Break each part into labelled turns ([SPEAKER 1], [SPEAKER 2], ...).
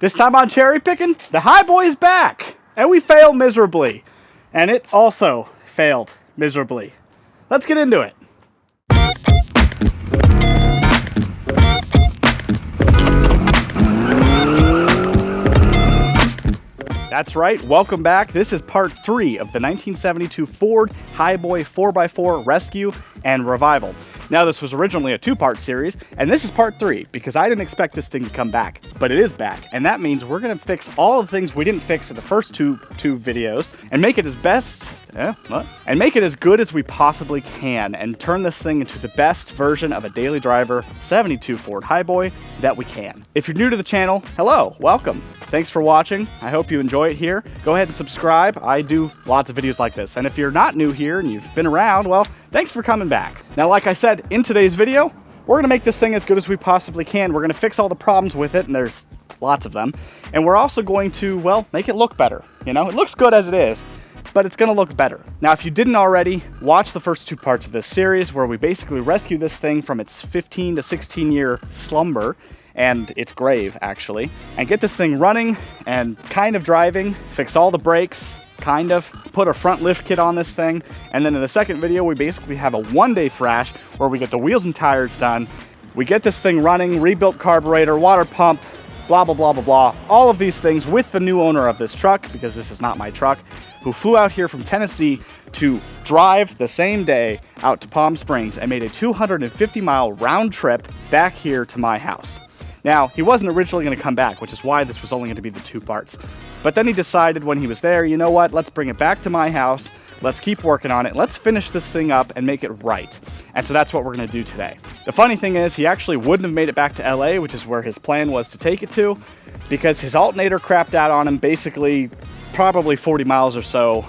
[SPEAKER 1] This time on cherry picking, the Highboy is back, and we failed miserably. And it also failed miserably. Let's get into it. That's right, welcome back. This is part 3 of the 1972 Ford Highboy 4x4 Rescue and Revival. Now, this was originally a 2-part series, and this is part 3 because I didn't expect this thing to come back, but it is back, and that means we're gonna fix all the things we didn't fix in the first two videos and make it as good as we possibly can and turn this thing into the best version of a daily driver 72 Ford Highboy that we can. If you're new to the channel, hello, welcome. Thanks for watching. I hope you enjoy it here. Go ahead and subscribe. I do lots of videos like this, and if you're not new here and you've been around, well, thanks for coming back. Now, like I said, in today's video, we're gonna make this thing as good as we possibly can. We're gonna fix all the problems with it, and there's lots of them. And we're also going to, well, make it look better. You know, it looks good as it is, but it's gonna look better. Now, if you didn't already, watch the first 2 parts of this series where we basically rescue this thing from its 15 to 16 year slumber, and its grave, actually, and get this thing running and kind of driving, fix all the brakes, kind of, put a front lift kit on this thing, and then in the second video, we basically have a 1-day thrash where we get the wheels and tires done, we get this thing running, rebuilt carburetor, water pump, blah, blah, blah, blah, blah, all of these things with the new owner of this truck, because this is not my truck, who flew out here from Tennessee to drive the same day out to Palm Springs and made a 250-mile round trip back here to my house. Now, he wasn't originally going to come back, which is why this was only going to be the 2 parts. But then he decided when he was there, you know what, let's bring it back to my house, let's keep working on it, let's finish this thing up and make it right. And so that's what we're going to do today. The funny thing is, he actually wouldn't have made it back to LA, which is where his plan was to take it to, because his alternator crapped out on him basically probably 40 miles or so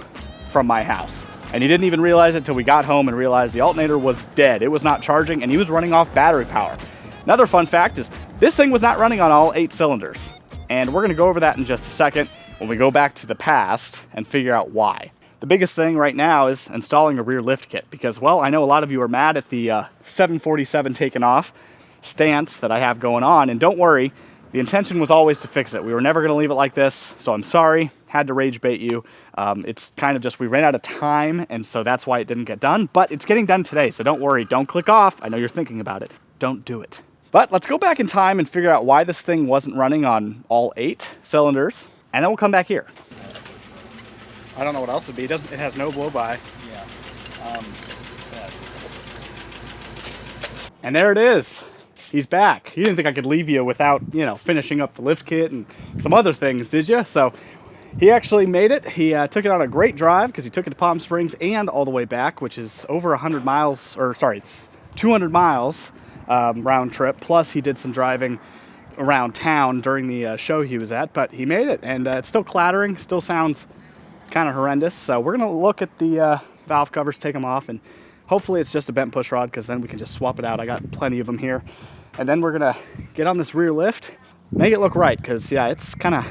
[SPEAKER 1] from my house. And he didn't even realize it until we got home and realized the alternator was dead. It was not charging, and he was running off battery power. Another fun fact is this thing was not running on all 8 cylinders. And we're gonna go over that in just a second when we go back to the past and figure out why. The biggest thing right now is installing a rear lift kit because, well, I know a lot of you are mad at the 747 taken off stance that I have going on. And don't worry, the intention was always to fix it. We were never gonna leave it like this, so I'm sorry, had to rage bait you. It's kind of just, we ran out of time, and so that's why it didn't get done, but it's getting done today, so don't worry, don't click off. I know you're thinking about it. Don't do it. But let's go back in time and figure out why this thing wasn't running on all 8 cylinders, and then we'll come back here. I don't know what else it would be. It has no blow-by. Yeah. And there it is. He's back. You didn't think I could leave you without, you know, finishing up the lift kit and some other things, did you? So he actually made it. He took it on a great drive because he took it to Palm Springs and all the way back, which is over 100 miles, or sorry, it's 200 miles. Round trip, plus he did some driving around town during the show he was at, but he made it, and it's still clattering, still sounds kind of horrendous. So we're gonna look at the valve covers, take them off, and hopefully it's just a bent push rod because then we can just swap it out. I got plenty of them here. And then we're gonna get on this rear lift, make it look right, because yeah, it's kind of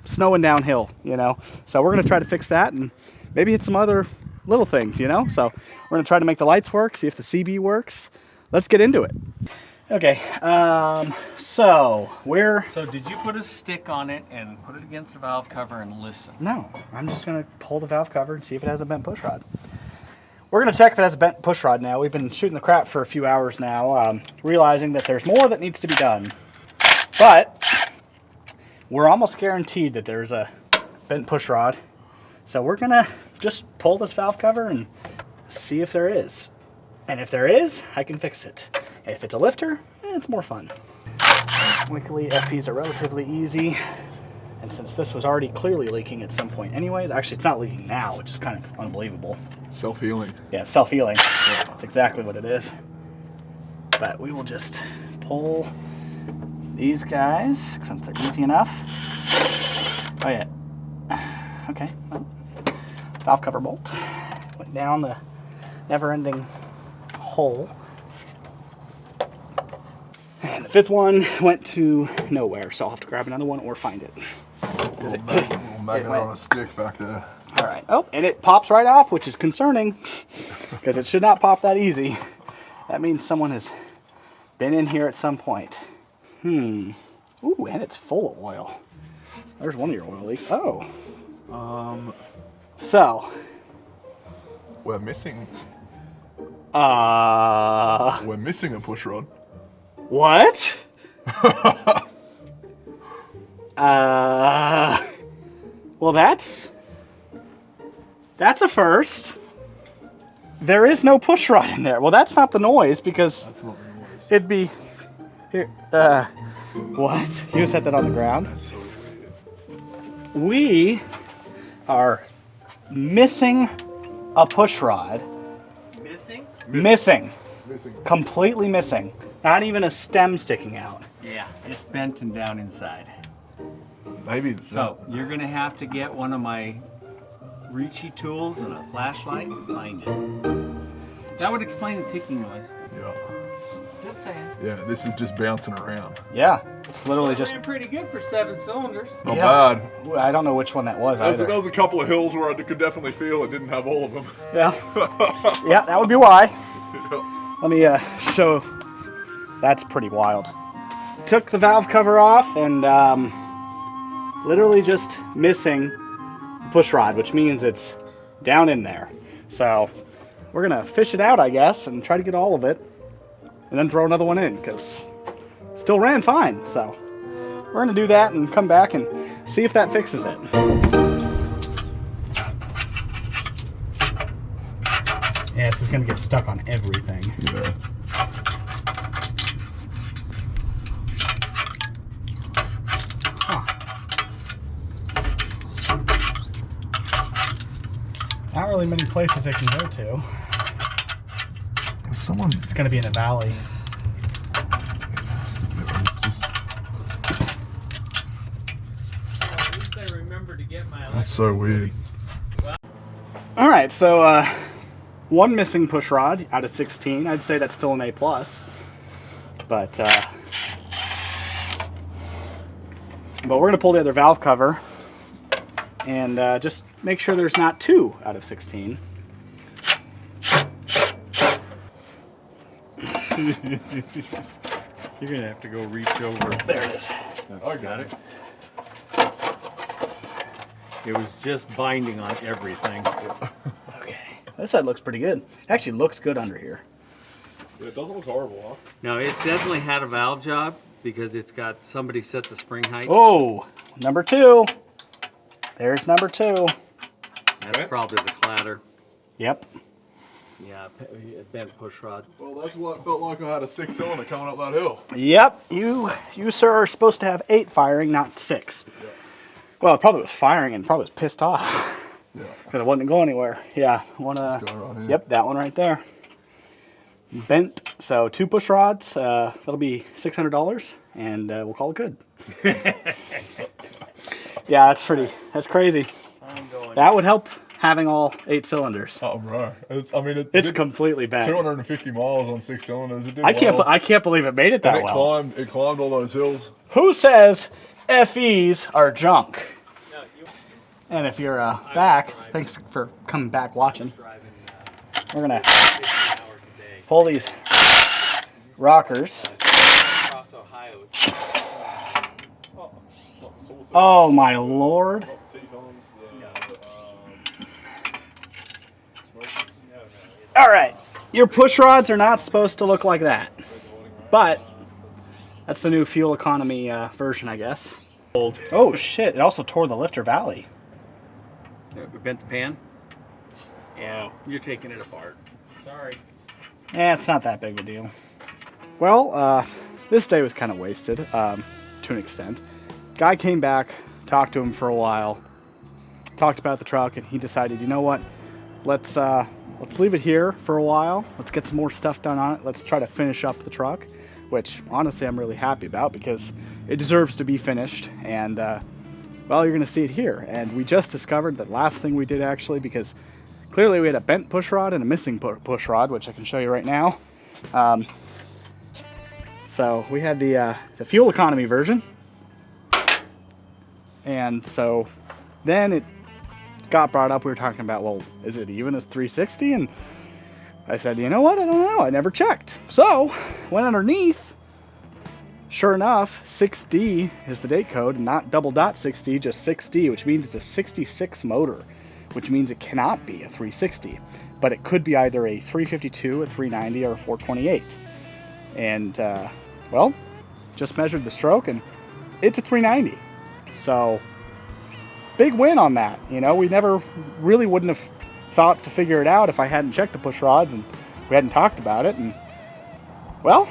[SPEAKER 1] snowing downhill, you know. So we're gonna try to fix that and maybe hit some other little things, you know. So we're gonna try to make the lights work, see if the CB works. Let's get into it. Okay, so
[SPEAKER 2] did you put a stick on it and put it against the valve cover and listen?
[SPEAKER 1] No, I'm just gonna pull the valve cover and see if it has a bent push rod. We're gonna check if it has a bent push rod now. We've been shooting the crap for a few hours now, realizing that there's more that needs to be done. But we're almost guaranteed that there's a bent push rod. So we're gonna just pull this valve cover and see if there is. And if there is, I can fix it. If it's a lifter, it's more fun. Luckily, FEs are relatively easy. And since this was already clearly leaking at some point anyways, actually it's not leaking now, which is kind of unbelievable.
[SPEAKER 3] Self-healing.
[SPEAKER 1] Yeah, self-healing. Yeah. That's exactly what it is. But we will just pull these guys, since they're easy enough. Oh yeah. Okay, well, valve cover bolt. Went down the never-ending hole. And the 5th one went to nowhere, so I'll have to grab another one or find it.
[SPEAKER 3] Little magnet on a stick back there.
[SPEAKER 1] All right. Oh, and it pops right off, which is concerning because it should not pop that easy. That means someone has been in here at some point. Ooh, and it's full of oil. There's one of your oil leaks. Oh. So.
[SPEAKER 3] We're missing a push rod.
[SPEAKER 1] What? Well, that's a first. There is no push rod in there. Well, that's not the noise because
[SPEAKER 3] That's not the noise.
[SPEAKER 1] it'd be here. What? You set that on the ground.
[SPEAKER 3] That's so weird.
[SPEAKER 1] We are missing a push rod.
[SPEAKER 2] Missing?
[SPEAKER 1] Missing.
[SPEAKER 3] Missing.
[SPEAKER 1] Completely missing. Not even a stem sticking out.
[SPEAKER 2] Yeah, it's bent and down inside.
[SPEAKER 3] Maybe
[SPEAKER 2] So you're gonna have to get one of my reachy tools and a flashlight and find it. That would explain the ticking noise.
[SPEAKER 3] Yeah.
[SPEAKER 2] Just saying.
[SPEAKER 3] Yeah, this is just bouncing around.
[SPEAKER 1] Yeah, it's literally just.
[SPEAKER 2] Ran pretty good for 7 cylinders.
[SPEAKER 3] Not
[SPEAKER 1] Yeah.
[SPEAKER 3] bad.
[SPEAKER 1] I don't know which one that was
[SPEAKER 3] There
[SPEAKER 1] either.
[SPEAKER 3] was a couple of hills where I could definitely feel it didn't have all of them.
[SPEAKER 1] Yeah. Yeah, that would be why. Let me show. That's pretty wild. Took the valve cover off and literally just missing the push rod, which means it's down in there. So we're gonna fish it out, I guess, and try to get all of it, and then throw another one in because still ran fine. So we're gonna do that and come back and see if that fixes it. Yeah, this is gonna get stuck on everything.
[SPEAKER 3] Yeah.
[SPEAKER 1] Not really many places it can go to.
[SPEAKER 3] Someone.
[SPEAKER 1] It's gonna be in a valley.
[SPEAKER 2] At least I remember to get my
[SPEAKER 3] That's so weird.
[SPEAKER 1] All right, so one missing push rod out of 16. I'd say that's still an A+. But we're gonna pull the other valve cover and just make sure there's not 2 out of 16.
[SPEAKER 2] You're gonna have to go reach over.
[SPEAKER 1] There it is.
[SPEAKER 2] I got it. It was just binding on everything.
[SPEAKER 1] Okay, this side looks pretty good. It actually looks good under here.
[SPEAKER 3] Yeah, it doesn't look horrible, huh?
[SPEAKER 2] No, it's definitely had a valve job because it's got somebody set the spring height.
[SPEAKER 1] Oh, number 2. There's number 2.
[SPEAKER 2] That's
[SPEAKER 3] Okay.
[SPEAKER 2] probably the clatter.
[SPEAKER 1] Yep.
[SPEAKER 2] Yeah, bent push rod.
[SPEAKER 3] Well, that's what it felt like I had a 6-cylinder coming up that hill.
[SPEAKER 1] Yep. You sir are supposed to have 8 firing, not 6.
[SPEAKER 3] Yeah.
[SPEAKER 1] Well, it probably was firing and probably was pissed off
[SPEAKER 3] Yeah.
[SPEAKER 1] because it wouldn't go anywhere. Yeah. One.
[SPEAKER 3] This guy right here.
[SPEAKER 1] Yep, that one right there. Bent. So 2 push rods. That'll be $600, and we'll call it good. Yeah, that's crazy.
[SPEAKER 2] I'm going.
[SPEAKER 1] That would help having all 8 cylinders.
[SPEAKER 3] Oh, bro. It's
[SPEAKER 1] It's completely bent.
[SPEAKER 3] 250 miles on 6 cylinders. It did
[SPEAKER 1] I can't.
[SPEAKER 3] well.
[SPEAKER 1] I can't believe it made it that
[SPEAKER 3] And
[SPEAKER 1] well.
[SPEAKER 3] it climbed all those hills.
[SPEAKER 1] Who says FEs are junk? And if you're back, thanks for coming back watching. We're gonna pull these rockers.
[SPEAKER 2] Across Ohio.
[SPEAKER 1] Oh my lord! All right, your push rods are not supposed to look like that, but that's the new fuel economy version, I guess. Oh shit! It also tore the lifter valley.
[SPEAKER 2] Bent the pan? Yeah, you're taking it apart. Sorry.
[SPEAKER 1] Yeah, it's not that big of a deal. Well, this day was kind of wasted, to an extent. Guy came back, talked to him for a while, talked about the truck, and he decided, you know what? Let's leave it here for a while. Let's get some more stuff done on it. Let's try to finish up the truck, which honestly I'm really happy about because it deserves to be finished. And well, you're gonna see it here. And we just discovered the last thing we did actually, because clearly we had a bent push rod and a missing push rod, which I can show you right now. So we had the fuel economy version, and so then it got brought up. We were talking about, well, is it even as 360? And I said, you know what? I don't know. I never checked. So went underneath. sure enough, 6D is the date code, not double dot 6D, just 6D, which means it's a 66 motor, which means it cannot be a 360, but it could be either a 352, a 390, or a 428. And, well, just measured the stroke, and it's a 390. So, big win on that. You know, we never really wouldn't have thought to figure it out if I hadn't checked the push rods and we hadn't talked about it. And, well,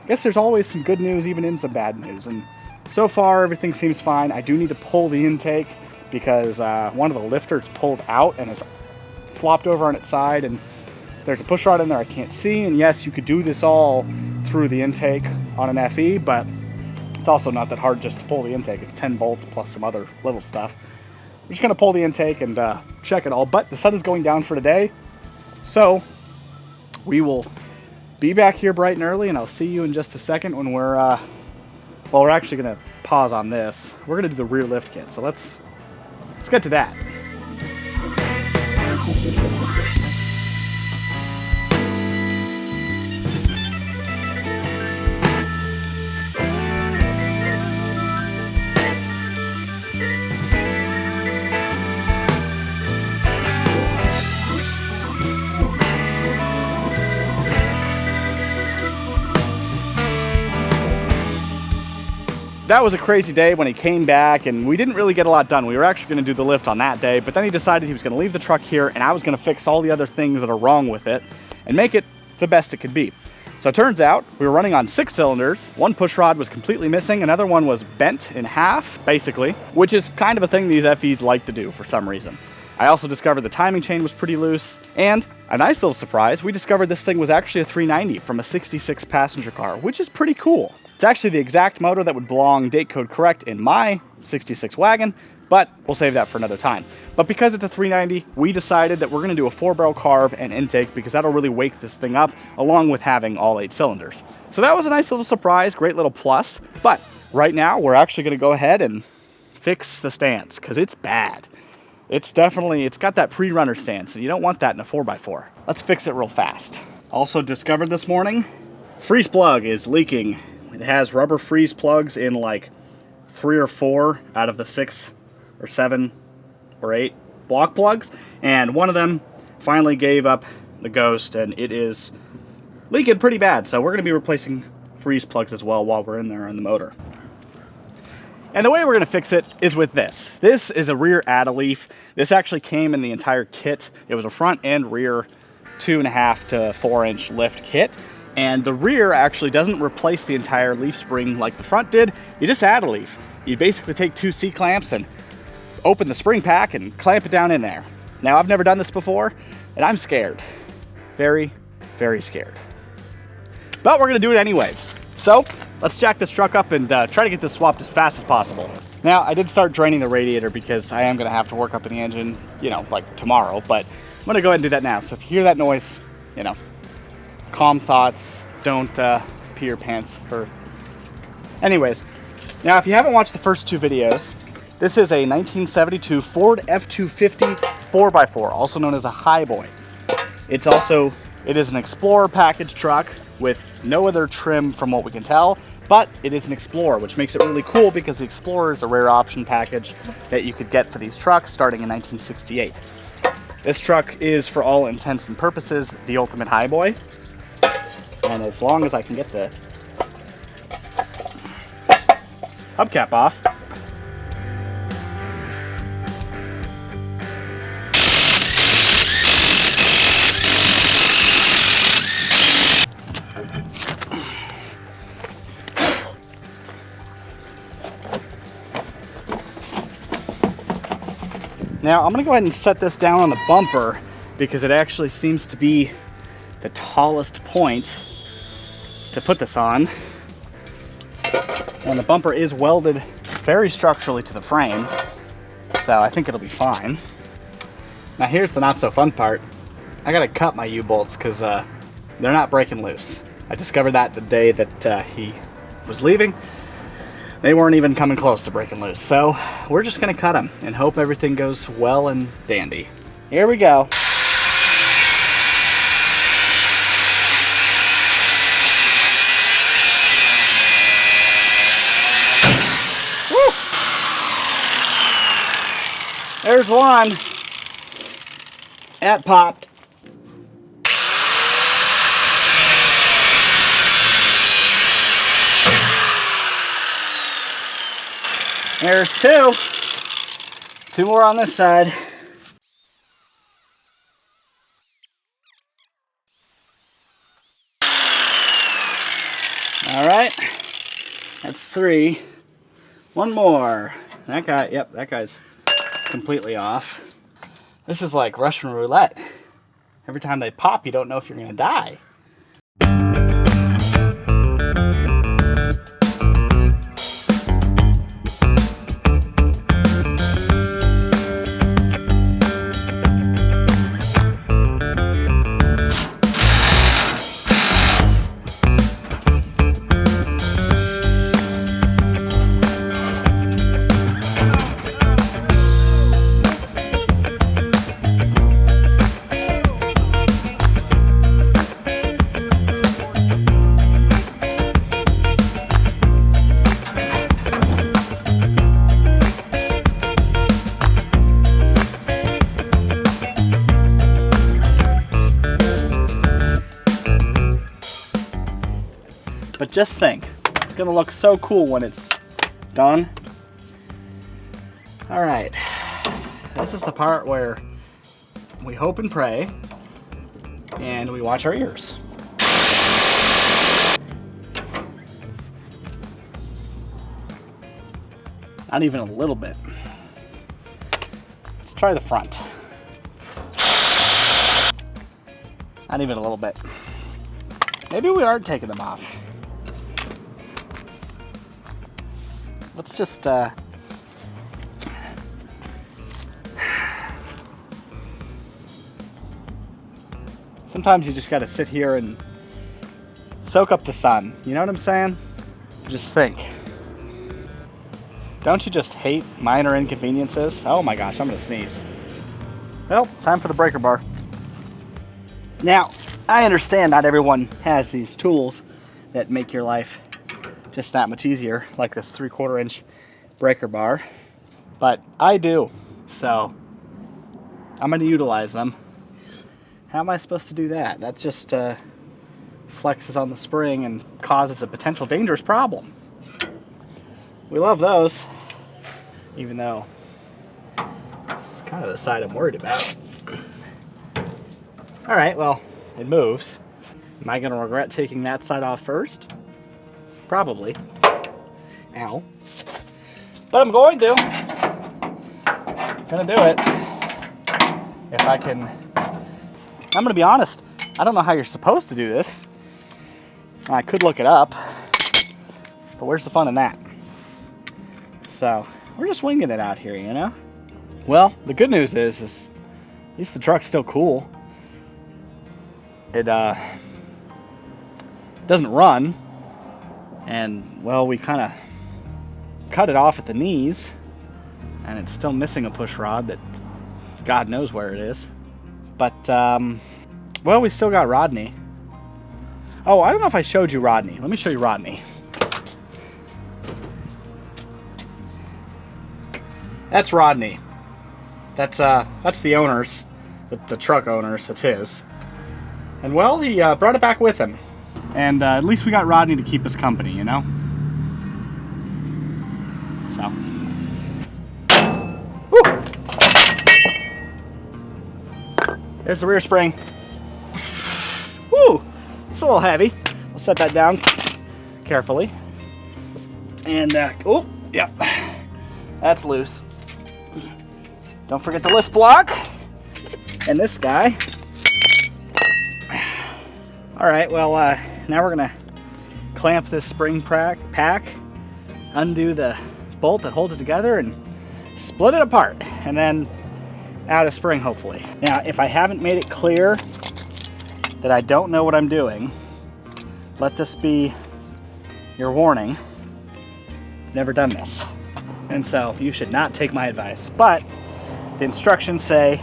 [SPEAKER 1] I guess there's always some good news even in some bad news. And so far, everything seems fine. I do need to pull the intake because one of the lifters pulled out and has flopped over on its side, and there's a push rod in there I can't see. And yes, you could do this all through the intake on an FE, but it's also not that hard just to pull the intake. It's 10 bolts plus some other little stuff. We're just gonna pull the intake and check it all, but the sun is going down for today, so we will be back here bright and early, and I'll see you in just a second when we're, well, we're actually gonna pause on this. We're gonna do the rear lift kit, so let's get to that. That was a crazy day when he came back, and we didn't really get a lot done. We were actually going to do the lift on that day, but then he decided he was going to leave the truck here, and I was going to fix all the other things that are wrong with it and make it the best it could be. So it turns out we were running on 6 cylinders. One push rod was completely missing. Another one was bent in half, basically, which is kind of a thing these FEs like to do for some reason. I also discovered the timing chain was pretty loose, and a nice little surprise, we discovered this thing was actually a 390 from a 66 passenger car, which is pretty cool. It's actually the exact motor that would belong date code correct in my 66 wagon, but we'll save that for another time. But because it's a 390, we decided that we're gonna do a 4-barrel carb and intake because that'll really wake this thing up, along with having all 8 cylinders. So that was a nice little surprise, great little plus. But right now, we're actually gonna go ahead and fix the stance, because it's bad. It's got that pre-runner stance, and you don't want that in a 4x4. Let's fix it real fast. Also discovered this morning, freeze plug is leaking. It has rubber freeze plugs in like 3 or 4 out of the 6 or 7 or 8 block plugs, and one of them finally gave up the ghost, and it is leaking pretty bad. So we're going to be replacing freeze plugs as well while we're in there on the motor. And the way we're going to fix it is with this. This is a rear add-a-leaf. This actually came in the entire kit. It was a front and rear 2.5 to 4 inch lift kit. And the rear actually doesn't replace the entire leaf spring like the front did. You just add a leaf. You basically take 2 C-clamps and open the spring pack and clamp it down in there. Now, I've never done this before, and I'm scared. Very, very scared. But we're gonna do it anyways. So, let's jack this truck up and try to get this swapped as fast as possible. Now, I did start draining the radiator because I am gonna have to work up in the engine, you know, like tomorrow, but I'm gonna go ahead and do that now. So if you hear that noise, you know, calm thoughts, don't pee your pants. Anyways, now if you haven't watched the first 2 videos, this is a 1972 Ford F-250 4x4, also known as a Highboy. It is an Explorer package truck with no other trim from what we can tell, but it is an Explorer, which makes it really cool because the Explorer is a rare option package that you could get for these trucks starting in 1968. This truck is, for all intents and purposes, the ultimate Highboy. And as long as I can get the hubcap off, now I'm gonna go ahead and set this down on the bumper because it actually seems to be the tallest point to put this on. And the bumper is welded very structurally to the frame, so I think it'll be fine. Now here's the not so fun part. I gotta cut my U-bolts because they're not breaking loose. I discovered that the day that he was leaving. They weren't even coming close to breaking loose, so we're just gonna cut them and hope everything goes well and dandy. Here we go. There's one. That popped. There's two. Two more on this side. All right, that's three. One more. That guy, yep, that guy's completely off. This is like Russian roulette. Every time they pop, you don't know if you're gonna die. But just think, it's gonna look so cool when it's done. All right, this is the part where we hope and pray and we watch our ears. Not even a little bit. Let's try the front. Not even a little bit. Maybe we aren't taking them off. Let's just, sometimes you just gotta sit here and soak up the sun. You know what I'm saying? Just think. Don't you just hate minor inconveniences? Oh my gosh, I'm gonna sneeze. Well, time for the breaker bar. Now, I understand not everyone has these tools that make your life just that much easier, like this 3/4 inch breaker bar, but I do, so I'm going to utilize them. How am I supposed to do that? That just flexes on the spring and causes a potential dangerous problem. We love those, even though it's kind of the side I'm worried about. All right, well, it moves. Am I going to regret taking that side off first? Probably. Ow. But I'm going to. Gonna do it. If I can. I'm gonna be honest. I don't know how you're supposed to do this. I could look it up. But where's the fun in that? So, we're just winging it out here, you know? Well, the good news is at least the truck's still cool. It doesn't run. And, well, we kind of cut it off at the knees, and it's still missing a push rod that God knows where it is. But, well, we still got Rodney. Oh, I don't know if I showed you Rodney. Let me show you Rodney. That's Rodney. That's the owner's, the truck owner's. It's his. And, well, he brought it back with him. And at least we got Rodney to keep us company, you know? So. Woo! There's the rear spring. Woo! It's a little heavy. We'll set that down carefully. And, oh, yep. That's loose. Don't forget the lift block. And this guy. All right, well, now we're gonna clamp this spring pack, undo the bolt that holds it together, and split it apart, and then add a spring, hopefully. Now, if I haven't made it clear that I don't know what I'm doing, let this be your warning. Never done this. And so you should not take my advice. But the instructions say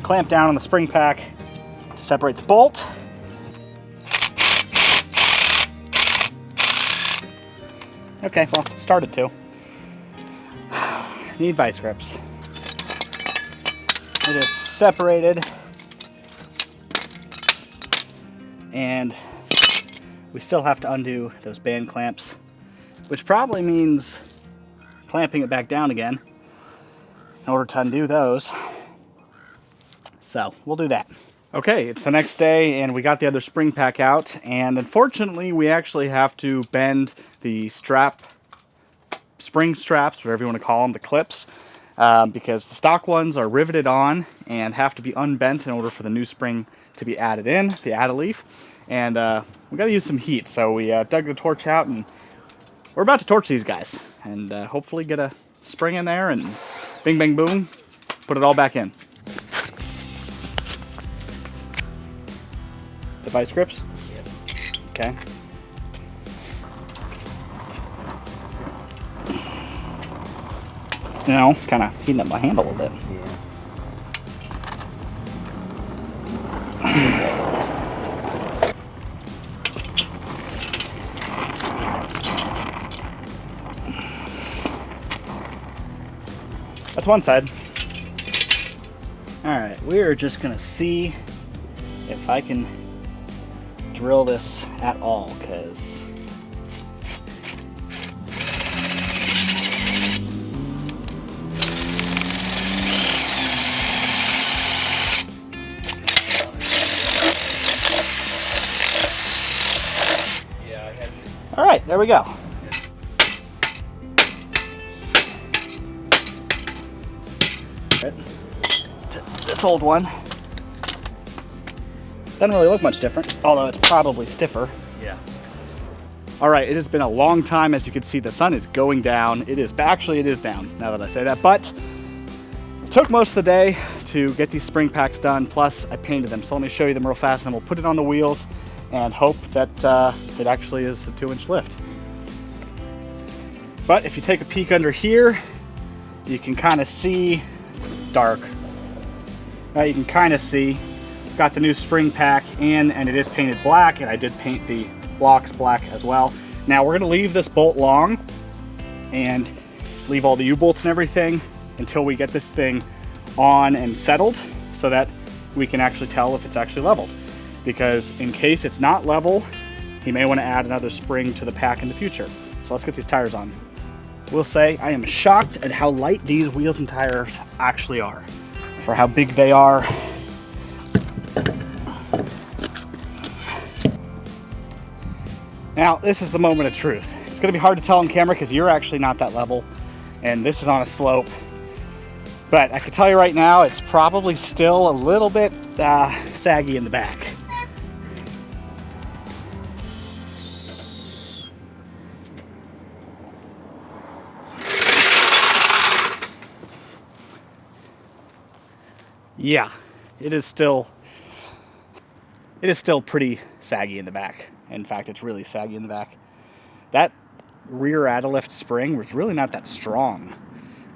[SPEAKER 1] clamp down on the spring pack to separate the bolt. Okay, well, started to. Need vice grips. It is separated, and we still have to undo those band clamps, which probably means clamping it back down again in order to undo those. So we'll do that. Okay, it's the next day and we got the other spring pack out, and unfortunately we actually have to bend the spring straps, whatever you want to call them, the clips, because the stock ones are riveted on and have to be unbent in order for the new spring to be added in, the add-a-leaf. And we got to use some heat, so we dug the torch out and we're about to torch these guys and hopefully get a spring in there and bing bang boom, put it all back in. The vice grips? Yep. Okay. You know, kind of heating up my hand a little bit. That's one side. All right, we're just gonna see if I can drill this at all, because all right, there we go. This old one doesn't really look much different, although it's probably stiffer. Yeah. All right, it has been a long time. As you can see, the sun is going down. It is down now that I say that, but it took most of the day to get these spring packs done. Plus I painted them. So let me show you them real fast and then we'll put it on the wheels and hope that it actually is a 2-inch lift. But if you take a peek under here, you can kind of see, it's dark. You can kind of see, got the new spring pack in and it is painted black, and I did paint the blocks black as well. Now we're gonna leave this bolt long and leave all the U-bolts and everything until we get this thing on and settled so that we can actually tell if it's actually leveled. Because in case it's not level, you may want to add another spring to the pack in the future. So let's get these tires on. Will say I am shocked at how light these wheels and tires actually are for how big they are. Now this is the moment of truth. It's going to be hard to tell on camera because you're actually not that level and this is on a slope, but I can tell you right now it's probably still a little bit saggy in the back. Yeah, it is still pretty saggy in the back. In fact, it's really saggy in the back. That rear add-a-lift spring was really not that strong.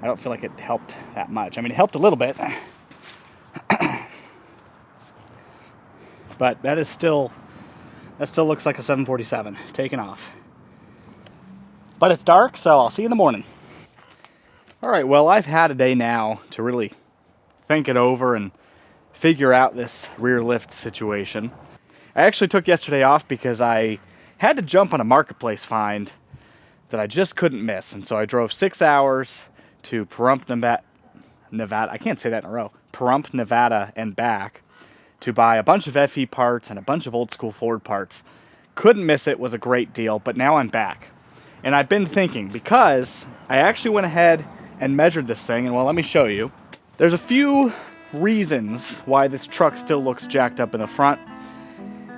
[SPEAKER 1] I don't feel like it helped that much. I mean, it helped a little bit, but that still looks like a 747 taking off. But it's dark, so I'll see you in the morning. All right, well, I've had a day now to really think it over and figure out this rear lift situation. I actually took yesterday off because I had to jump on a marketplace find that I just couldn't miss, and so I drove 6 hours to Pahrump, Nevada. I can't say that in a row. Pahrump, Nevada, and back to buy a bunch of FE parts and a bunch of old school Ford parts. Couldn't miss it. Was a great deal, but now I'm back. And I've been thinking, because I actually went ahead and measured this thing, and well, let me show you. There's a few reasons why this truck still looks jacked up in the front,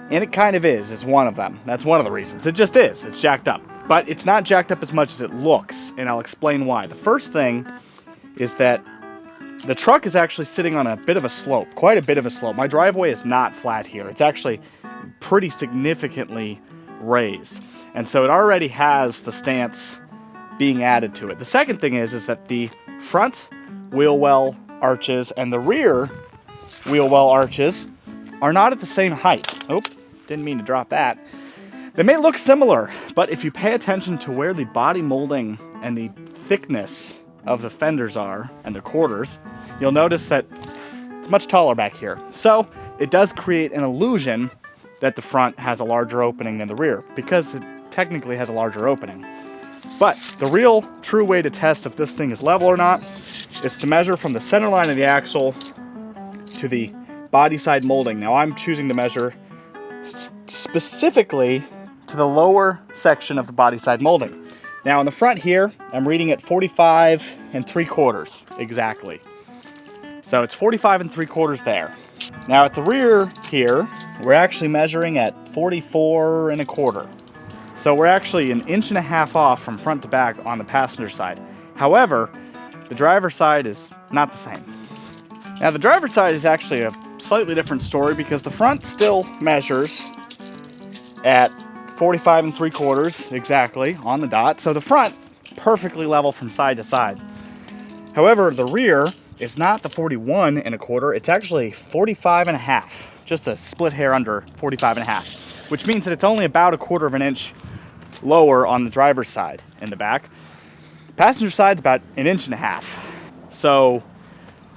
[SPEAKER 1] and it kind of is one of them. That's one of the reasons. It just is. It's jacked up. But it's not jacked up as much as it looks, and I'll explain why. The first thing is that the truck is actually sitting on a bit of a slope, quite a bit of a slope. My driveway is not flat here. It's actually pretty significantly raised, and so it already has the stance being added to it. The second thing is that the front wheel well arches and the rear wheel well arches are not at the same height. Oh, didn't mean to drop that. They may look similar, but if you pay attention to where the body molding and the thickness of the fenders are and the quarters, you'll notice that It's much taller back here. So it does create an illusion that the front has a larger opening than the rear, because it technically has a larger opening. But the real true way to test if this thing is level or not is to measure from the center line of the axle to the body side molding. Now I'm choosing to measure specifically to the lower section of the body side molding. Now in the front here, I'm reading at 45 3/4 exactly. So it's 45 3/4 there. Now at the rear here, we're actually measuring at 44 1/4. So we're actually 1.5 inches off from front to back on the passenger side. However, the driver's side is not the same. Now the driver's side is actually a slightly different story because the front still measures at 45 3/4 exactly on the dot. So the front perfectly level from side to side. However, the rear is not the 41 1/4, it's actually 45 1/2, just a split hair under 45 1/2, which means that it's only about 1/4 of an inch lower on the driver's side in the back. Passenger side's about 1.5 inches. So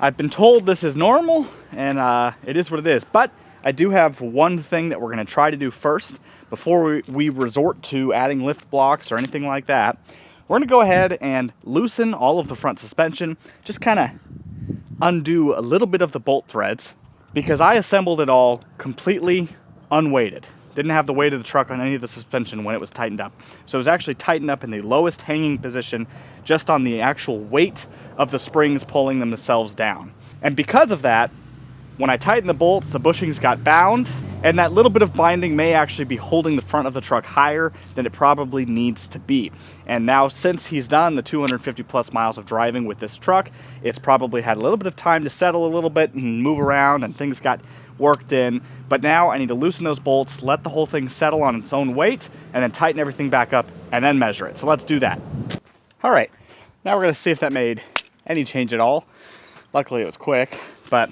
[SPEAKER 1] I've been told this is normal, and it is what it is. But I do have one thing that we're gonna try to do first before we resort to adding lift blocks or anything like that. We're gonna go ahead and loosen all of the front suspension, just kind of undo a little bit of the bolt threads, because I assembled it all completely unweighted. Didn't have the weight of the truck on any of the suspension when it was tightened up. So it was actually tightened up in the lowest hanging position, just on the actual weight of the springs pulling themselves down. And because of that, when I tightened the bolts, the bushings got bound, and that little bit of binding may actually be holding the front of the truck higher than it probably needs to be. And now, since he's done the 250 plus miles of driving with this truck, it's probably had a little bit of time to settle a little bit and move around, and things got worked in. But now I need to loosen those bolts, let the whole thing settle on its own weight, and then tighten everything back up and then measure it. So let's do that. All right, now we're gonna see if that made any change at all. Luckily it was quick, but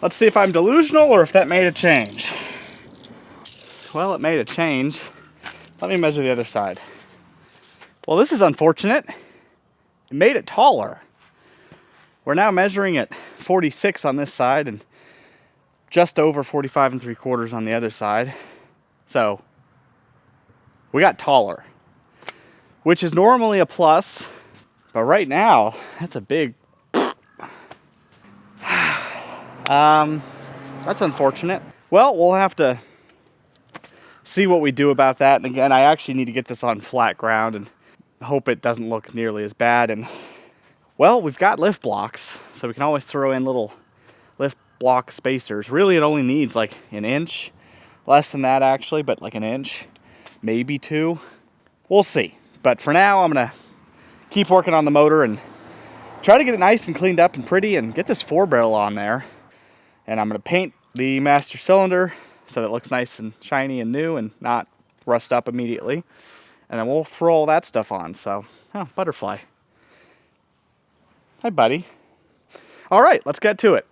[SPEAKER 1] let's see if I'm delusional or if that made a change. Well, it made a change. Let me measure the other side. Well, this is unfortunate. It made it taller. We're now measuring at 46 on this side and just over 45 3/4 on the other side. So we got taller, which is normally a plus, but right now that's a big that's unfortunate. Well, we'll have to see what we do about that. And again, I actually need to get this on flat ground and hope it doesn't look nearly as bad. And well, we've got lift blocks, so we can always throw in little lift block spacers. Really, it only needs like 1 inch, less than that actually, but like 1 inch, maybe 2. We'll see. But for now, I'm gonna keep working on the motor and try to get it nice and cleaned up and pretty and get this 4-barrel on there. And I'm gonna paint the master cylinder so that it looks nice and shiny and new and not rust up immediately. And then we'll throw all that stuff on. So, oh, butterfly. Hi, buddy. All right, let's get to it.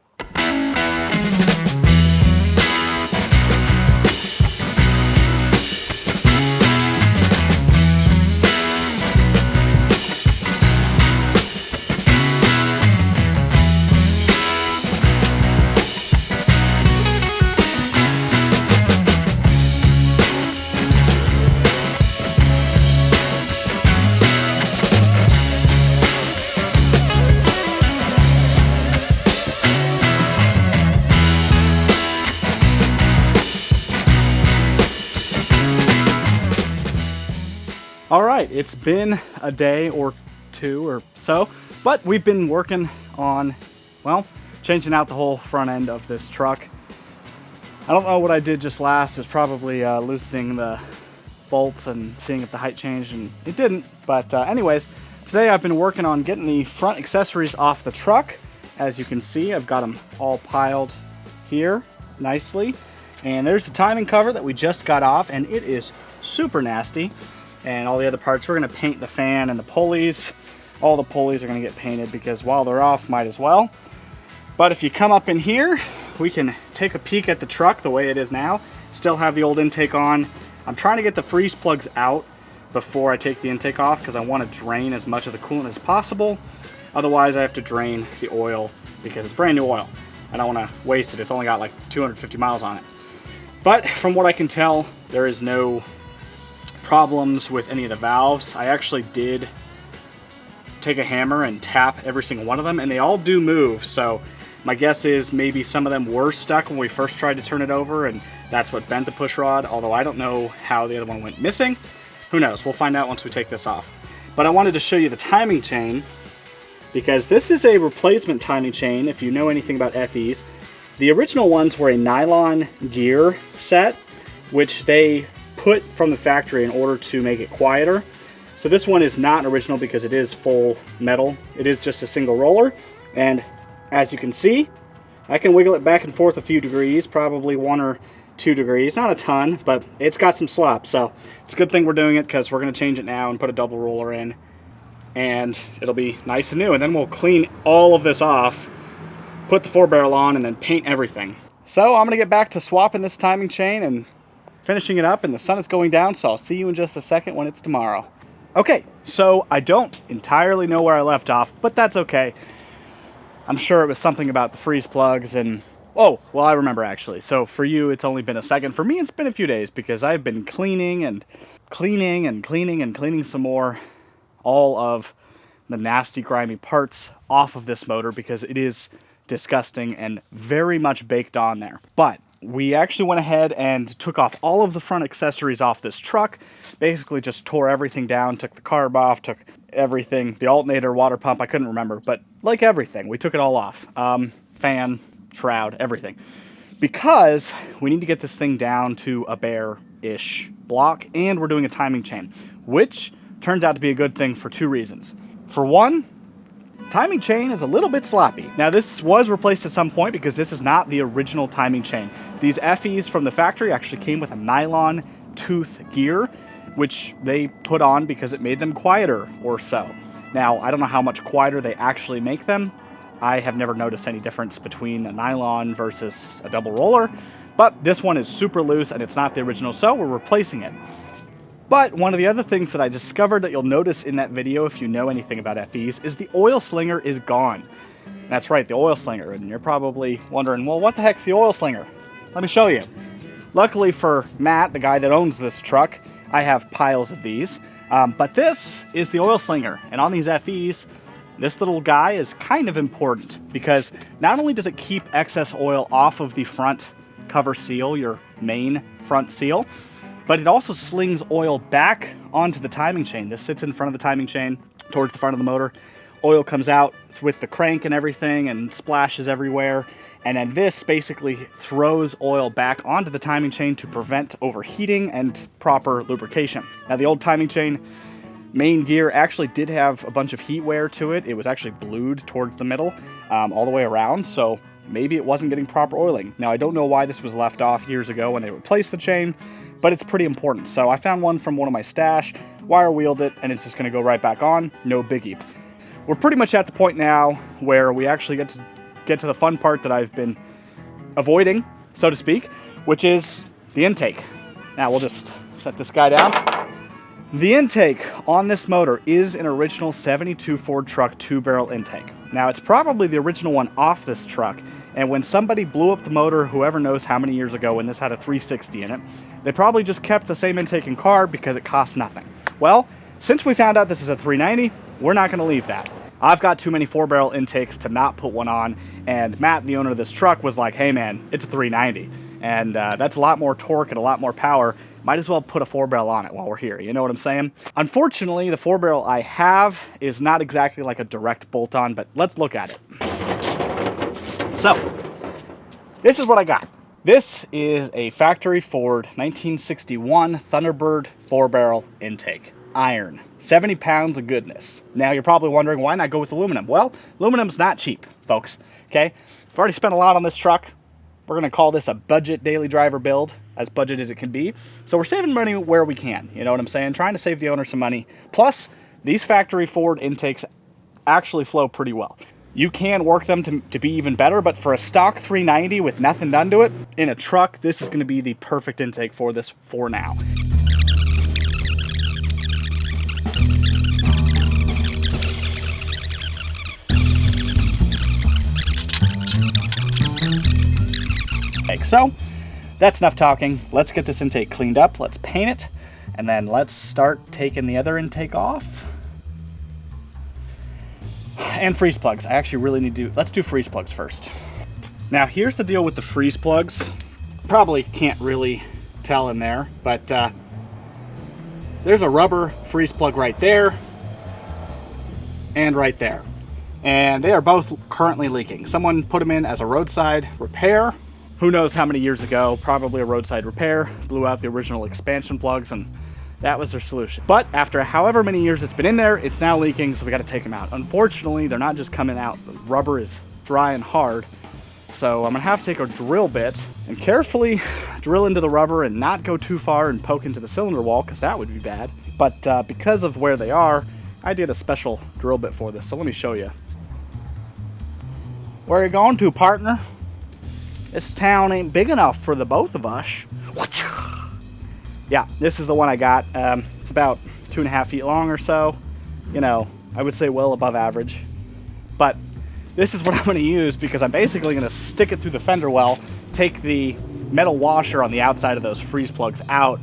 [SPEAKER 1] All right, it's been a day or two or so, but we've been working on, well, changing out the whole front end of this truck. I don't know what I did just last. It was probably loosening the bolts and seeing if the height changed, and it didn't. But anyways, today I've been working on getting the front accessories off the truck. As you can see, I've got them all piled here nicely. And there's the timing cover that we just got off, and it is super nasty. And all the other parts, we're gonna paint the fan and the pulleys. All the pulleys are gonna get painted because while they're off, might as well. But if you come up in here, we can take a peek at the truck the way it is now. Still have the old intake on. I'm trying to get the freeze plugs out before I take the intake off because I want to drain as much of the coolant as possible. Otherwise, I have to drain the oil because it's brand new oil. I don't want to waste it. It's only got like 250 miles on it. But from what I can tell, there is no problems with any of the valves. I actually did take a hammer and tap every single one of them, and they all do move. So my guess is maybe some of them were stuck when we first tried to turn it over, and that's what bent the push rod, although I don't know how the other one went missing. Who knows? We'll find out once we take this off. But I wanted to show you the timing chain, because this is a replacement timing chain if you know anything about FEs. The original ones were a nylon gear set, which they put from the factory in order to make it quieter. So this one is not original because it is full metal. It is just a single roller, and as you can see, I can wiggle it back and forth a few degrees, probably 1 or 2 degrees, not a ton, but it's got some slop. So it's a good thing we're doing it, because we're going to change it now and put a double roller in, and it'll be nice and new. And then we'll clean all of this off, put the 4-barrel on, and then paint everything. So I'm going to get back to swapping this timing chain and finishing it up, and the sun is going down, so I'll see you in just a second when it's tomorrow. Okay, so I don't entirely know where I left off, but that's okay. I'm sure it was something about the freeze plugs and... Oh, well, I remember actually. So for you, it's only been a second. For me, it's been a few days, because I've been cleaning and cleaning and cleaning and cleaning some more, all of the nasty, grimy parts off of this motor, because it is disgusting and very much baked on there. But we actually went ahead and took off all of the front accessories off this truck. Basically just tore everything down, took the carb off, took everything, the alternator, water pump, I couldn't remember, but like everything, we took it all off. Fan, shroud, everything. Because we need to get this thing down to a bare-ish block, and we're doing a timing chain, which turns out to be a good thing for 2 reasons. For one, timing chain is a little bit sloppy. Now this was replaced at some point, because this is not the original timing chain. These FEs from the factory actually came with a nylon tooth gear, which they put on because it made them quieter or so. Now, I don't know how much quieter they actually make them. I have never noticed any difference between a nylon versus a double roller, but this one is super loose and it's not the original, so we're replacing it. But one of the other things that I discovered that you'll notice in that video, if you know anything about FEs, is the oil slinger is gone. That's right, the oil slinger, and you're probably wondering, well, what the heck's the oil slinger? Let me show you. Luckily for Matt, the guy that owns this truck, I have piles of these, but this is the oil slinger, and on these FEs, this little guy is kind of important, because not only does it keep excess oil off of the front cover seal, your main front seal, but it also slings oil back onto the timing chain. This sits in front of the timing chain towards the front of the motor. Oil comes out with the crank and everything and splashes everywhere. And then this basically throws oil back onto the timing chain to prevent overheating and proper lubrication. Now the old timing chain main gear actually did have a bunch of heat wear to it. It was actually blued towards the middle all the way around, so maybe it wasn't getting proper oiling. Now I don't know why this was left off years ago when they replaced the chain, but it's pretty important. So I found one from one of my stash, wire wheeled it, and it's just gonna go right back on, no biggie. We're pretty much at the point now where we actually get to the fun part that I've been avoiding, so to speak, which is the intake. Now we'll just set this guy down. The intake on this motor is an original 72 Ford truck 2-barrel intake. Now it's probably the original one off this truck, and when somebody blew up the motor, whoever knows how many years ago, when this had a 360 in it, they probably just kept the same intake and carb because it costs nothing. Well, since we found out this is a 390, we're not gonna leave that. I've got too many 4-barrel intakes to not put one on, and Matt, the owner of this truck, was like, hey man, it's a 390, and that's a lot more torque and a lot more power. Might as well put a 4-barrel on it while we're here, you know what I'm saying? Unfortunately, the 4-barrel I have is not exactly like a direct bolt-on, but let's look at it. So, this is what I got. This is a factory Ford 1961 Thunderbird 4-barrel intake. Iron. 70 pounds of goodness. Now you're probably wondering, why not go with aluminum? Well, aluminum's not cheap, folks, okay? I've already spent a lot on this truck. We're gonna call this a budget daily driver build, as budget as it can be. So we're saving money where we can, you know what I'm saying? Trying to save the owner some money. Plus, these factory Ford intakes actually flow pretty well. You can work them to be even better, but for a stock 390 with nothing done to it, in a truck, this is gonna be the perfect intake for this for now. intake. So that's enough talking. Let's get this intake cleaned up. Let's paint it, and then let's start taking the other intake off. And freeze plugs. I actually really need to let's do freeze plugs first. Now here's the deal with the freeze plugs. Probably can't really tell in there, but there's a rubber freeze plug right there and right there. And they are both currently leaking. Someone put them in as a roadside repair. Who knows how many years ago, probably a roadside repair, blew out the original expansion plugs, and that was their solution. But after however many years it's been in there, it's now leaking, so we gotta take them out. Unfortunately, they're not just coming out. The rubber is dry and hard. So I'm gonna have to take a drill bit and carefully drill into the rubber and not go too far and poke into the cylinder wall, because that would be bad. But because of where they are, I did a special drill bit for this, so let me show you. Where are you going to, partner? This town ain't big enough for the both of us. Yeah, this is the one I got. It's about 2.5 feet long or so. You know, I would say well above average. But this is what I'm going to use, because I'm basically going to stick it through the fender well, take the metal washer on the outside of those freeze plugs out,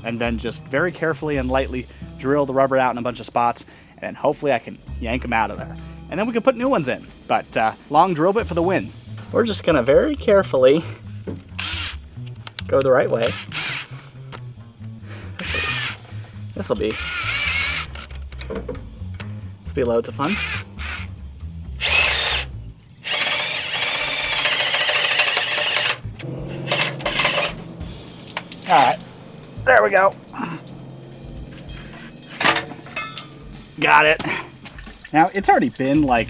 [SPEAKER 1] and then just very carefully and lightly drill the rubber out in a bunch of spots, and then hopefully I can yank them out of there. And then we can put new ones in. But long drill bit for the win. We're just going to very carefully go the right way. This'll be loads of fun. All right, there we go. Got it. Now it's already been like,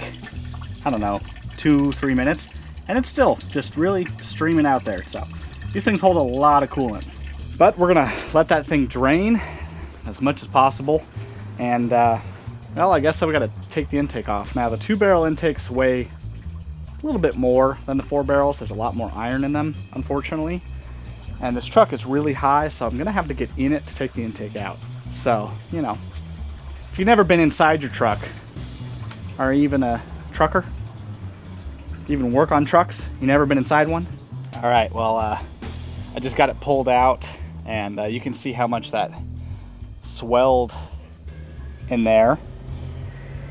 [SPEAKER 1] I don't know, 2-3 minutes, and it's still just really streaming out there. So these things hold a lot of coolant, but we're gonna let that thing drain as much as possible. And well, I guess that we gotta take the intake off. Now the 2-barrel intakes weigh a little bit more than the 4 barrels. There's a lot more iron in them, unfortunately. And this truck is really high, so I'm gonna have to get in it to take the intake out. So, you know, if you've never been inside your truck, or even a trucker, even work on trucks, you never been inside one? All right, well, I just got it pulled out, and you can see how much that swelled in there.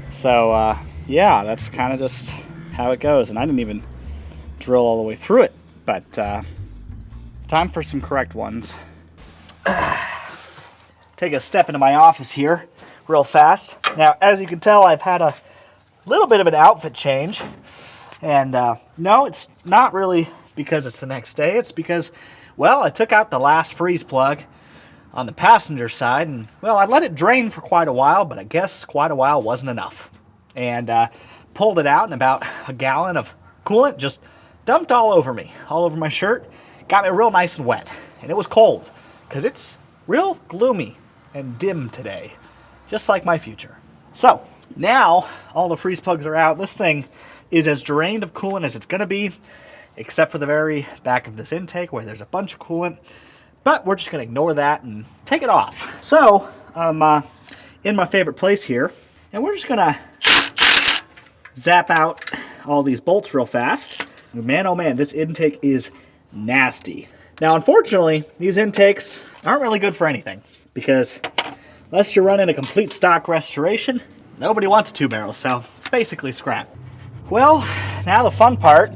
[SPEAKER 1] So yeah, that's kind of just how it goes. And I didn't even drill all the way through it, but time for some correct ones. Take a step into my office here real fast. Now, as you can tell, I've had a little bit of an outfit change. And no, it's not really because it's the next day. It's because, well, I took out the last freeze plug on the passenger side, and well, I let it drain for quite a while, but I guess quite a while wasn't enough. And pulled it out, and about a gallon of coolant just dumped all over me, all over my shirt. Got me real nice and wet. And it was cold, because it's real gloomy and dim today, just like my future. So now all the freeze plugs are out. This thing is as drained of coolant as it's gonna be, except for the very back of this intake where there's a bunch of coolant. But we're just gonna ignore that and take it off. So I'm in my favorite place here, and we're just gonna zap out all these bolts real fast. Man, oh man, this intake is nasty. Now, unfortunately, these intakes aren't really good for anything, because unless you're running a complete stock restoration, nobody wants a 2-barrel, so it's basically scrap. Well, now the fun part.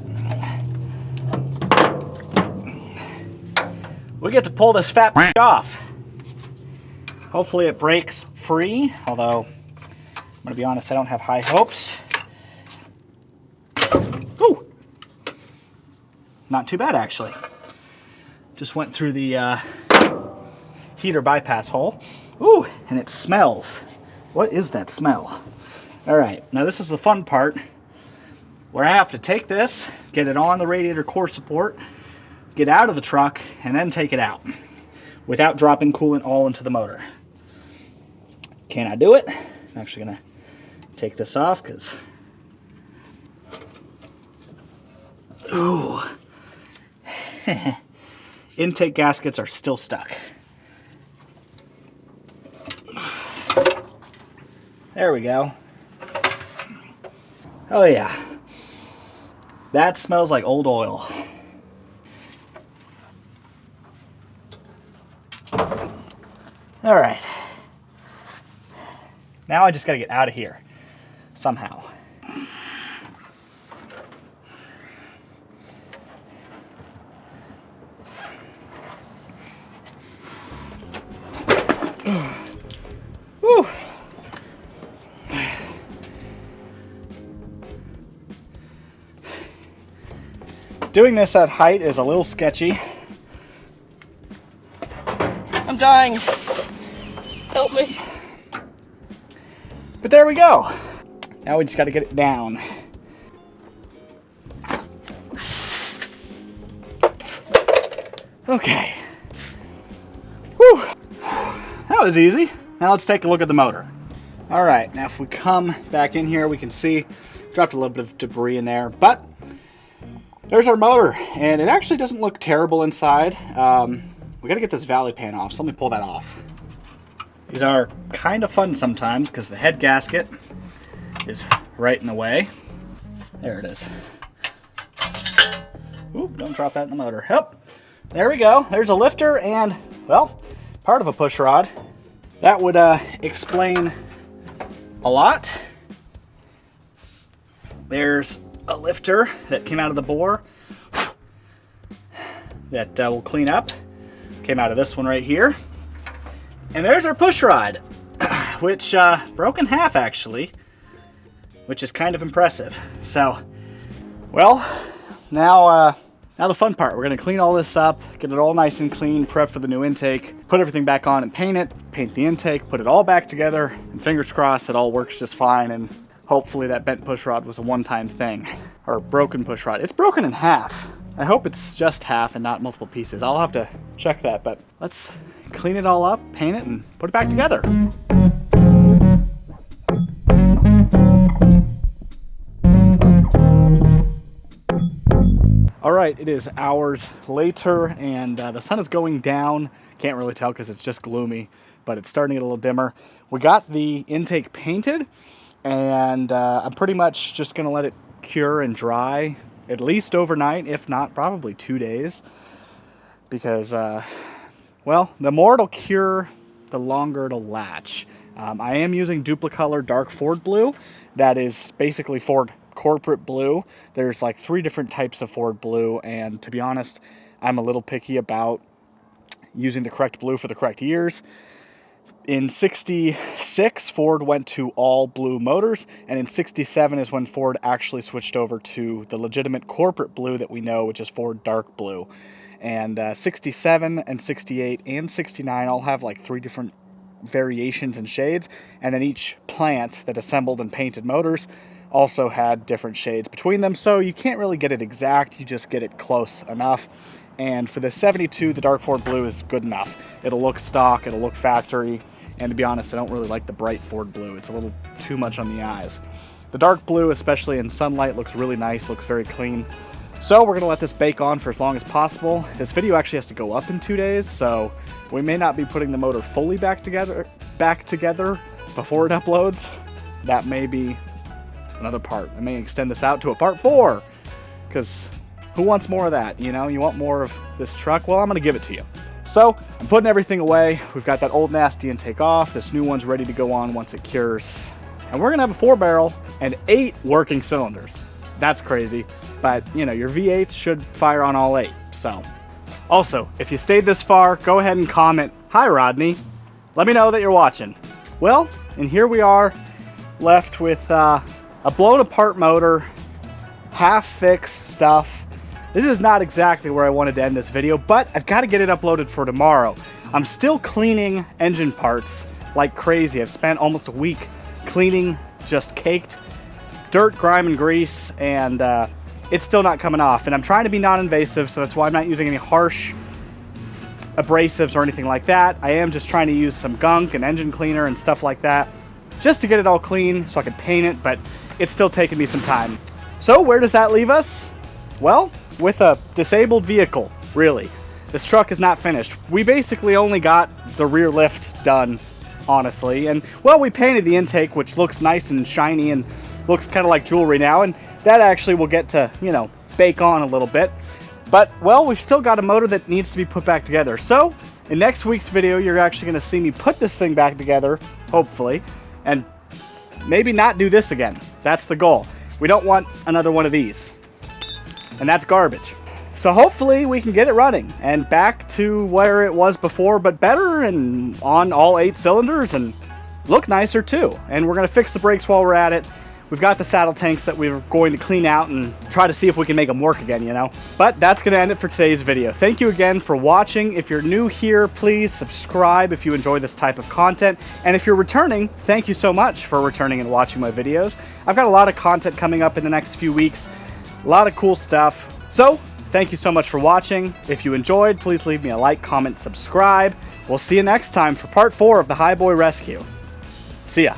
[SPEAKER 1] We get to pull this fat off. Hopefully it breaks free, although I'm gonna be honest, I don't have high hopes. Ooh. Not too bad, actually. Just went through the heater bypass hole. Ooh, and it smells. What is that smell? All right, now this is the fun part, where I have to take this, get it on the radiator core support, get out of the truck, and then take it out without dropping coolant all into the motor. Can I do it? I'm actually gonna take this off, because ooh. Intake gaskets are still stuck. There we go. Oh yeah. That smells like old oil. All right. Now I just gotta get out of here somehow. Whew. Doing this at height is a little sketchy.
[SPEAKER 4] I'm dying. Help me.
[SPEAKER 1] But there we go. Now we just got to get it down. Okay. Whew. That was easy. Now let's take a look at the motor. All right, now if we come back in here, we can see dropped a little bit of debris in there, but there's our motor, and it actually doesn't look terrible inside. We gotta get this valley pan off, so let me pull that off. These are kind of fun sometimes because the head gasket is right in the way. There it is. Oop, don't drop that in the motor. Yep, there we go. There's a lifter and, well, part of a push rod. That would explain a lot. There's a lifter that came out of the bore that we'll clean up. Came out of this one right here. And there's our push rod, which broke in half actually, which is kind of impressive. So, well, now the fun part. We're gonna clean all this up, get it all nice and clean, prep for the new intake, put everything back on and paint it, paint the intake, put it all back together, and fingers crossed it all works just fine, and hopefully that bent push rod was a one-time thing, or broken push rod. It's broken in half. I hope it's just half and not multiple pieces. I'll have to check that, but let's clean it all up, paint it, and put it back together. All right, it is hours later, and the sun is going down. Can't really tell because it's just gloomy, but it's starting to get a little dimmer. We got the intake painted, and I'm pretty much just gonna let it cure and dry at least overnight, if not probably 2 days, because well, the more it'll cure, the longer it'll latch. I am using Duplicolor Dark Ford Blue. That is basically Ford corporate blue. There's like 3 different types of Ford blue, and to be honest, I'm a little picky about using the correct blue for the correct years. In 66, Ford went to all blue motors, and in 67 is when Ford actually switched over to the legitimate corporate blue that we know, which is Ford Dark Blue. And 67 and 68 and 69 all have like 3 different variations and shades, and then each plant that assembled and painted motors also had different shades between them, so you can't really get it exact, you just get it close enough. And for the 72, the Dark Ford Blue is good enough. It'll look stock, it'll look factory, and to be honest, I don't really like the bright Ford Blue. It's a little too much on the eyes. The dark blue, especially in sunlight, looks really nice, looks very clean. So we're gonna let this bake on for as long as possible. This video actually has to go up in 2 days, so we may not be putting the motor fully back together before it uploads. That may be another part. I may extend this out to a part 4, because who wants more of that? You know, you want more of this truck? Well, I'm gonna give it to you. So I'm putting everything away. We've got that old nasty intake off. This new one's ready to go on once it cures. And we're gonna have a 4-barrel and 8 working cylinders. That's crazy, but you know, your V8s should fire on all 8, so. Also, if you stayed this far, go ahead and comment, "Hi Rodney." Let me know that you're watching. Well, and here we are, left with a blown apart motor, half-fixed stuff. This is not exactly where I wanted to end this video, but I've got to get it uploaded for tomorrow. I'm still cleaning engine parts like crazy. I've spent almost a week cleaning, just caked dirt, grime, and grease, and it's still not coming off. And I'm trying to be non-invasive, so that's why I'm not using any harsh abrasives or anything like that. I am just trying to use some gunk and engine cleaner and stuff like that, just to get it all clean so I can paint it, but it's still taking me some time. So where does that leave us? Well, with a disabled vehicle, really. This truck is not finished. We basically only got the rear lift done, honestly. And, well, we painted the intake, which looks nice and shiny and looks kind of like jewelry now. And that actually will get to, you know, bake on a little bit. But, well, we've still got a motor that needs to be put back together. So, In next week's video, you're actually going to see me put this thing back together, hopefully, and maybe not do this again. That's the goal. We don't want another one of these. And that's garbage. So hopefully we can get it running and back to where it was before, but better and on all 8 cylinders and look nicer too. And we're going to fix the brakes while we're at it. We've got the saddle tanks that we're going to clean out and try to see if we can make them work again, you know. But that's going to end it for today's video. Thank you again for watching. If you're new here, please subscribe if you enjoy this type of content. And if you're returning, thank you so much for returning and watching my videos. I've got a lot of content coming up in the next few weeks. A lot of cool stuff. So, thank you so much for watching. If you enjoyed, please leave me a like, comment, subscribe. We'll see you next time for part 4 of the Highboy Rescue. See ya.